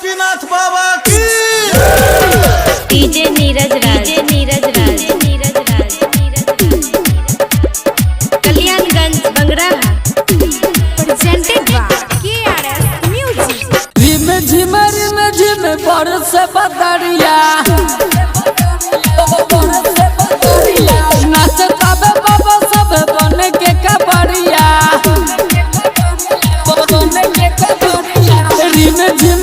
बासुकीनाथ बाबा की। DJ Neeraj Raj Kalyanganj Bangraha presented by KRS music. रिम झिम बरस बदरिया नाचता बे बाबा सब बन के कबरिया। रिम झिम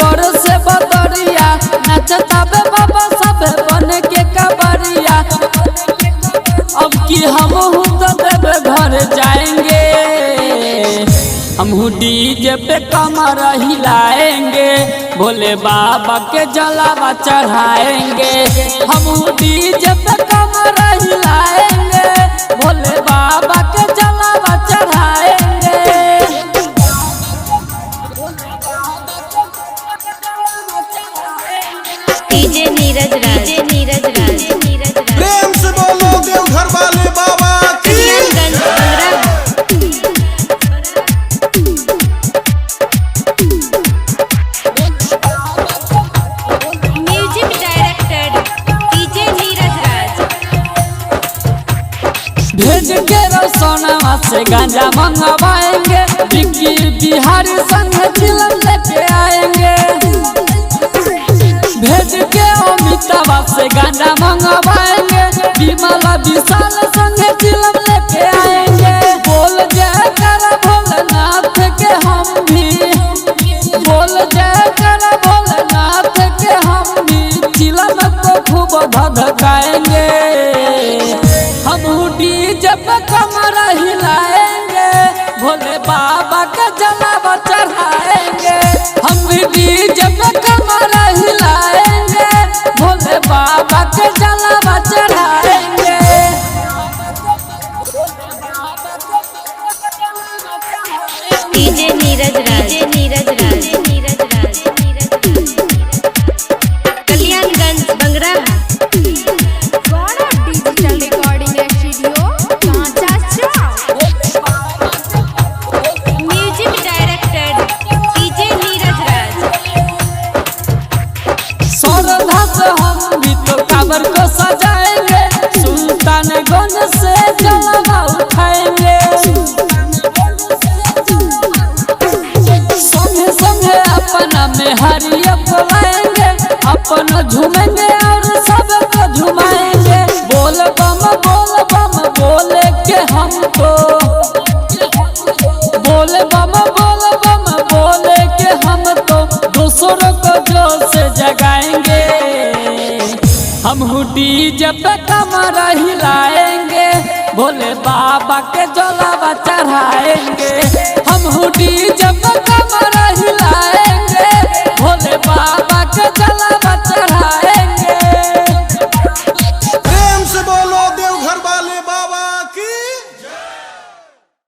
बरस बदरिया नाचता बे बाबा सब बन के कबरिया। अब की हम तो देव घर जाएंगे, हम डीजे पे कमर हिलाएंगे, भोले बाबा के जलावा चढ़ाएंगे। हम डीजे पे कमर हिलाएंगे, भोले बाबा के जलावा चढ़ाएंगे। डीजे नीरज राज प्रेम से बोलो देवघर वाले बाबा की। कल्याणगंज Bangraha music director DJ Neeraj राज। भेज के रोशनवा से गांजा मंगवाएंगे, विक्की बिहारी संग चिलम लेके आएंगे। भेज के अमिताभ से गांजा मंगवाएंगे, विमला विशाल संग चिलम लेके आएंगे। बोल जय कर भोलेनाथ के हम भी, बोल जय कर भोलेनाथ के हम भी, चिलम को खूब धधकाएंगे। हम डीजे पे कमर हिलाएंगे, भोले बाबा का जलावा चढ़ाएंगे। हम डीजे पे कमर हिलाएंगे, भोले बाबा के जलावा चढ़ाएंगे। डीजे नीरज राज कल्याणगंज बंगराहा गौरव डिजिटल रिकॉर्डिंग स्टूडियो कांचा चौक। म्यूजिक डायरेक्टर डीजे नीरज राज। श्रद्धा से हम भी तो काबर को सजाएंगे, सुल्तानगंज से जलवा उठाएंगे। संगे संगे अपना में हरिया बोलाएंगे, अपना झूमेंगे और सबको झुमाएंगे। बोल बम बोले के हमको, बोले बम बोले के हम तो दूसरों को जोश जगाएंगे। हम डीजे पे कमर हिलाएंगे, भोले बाबा के जलावा चढ़ाएंगे।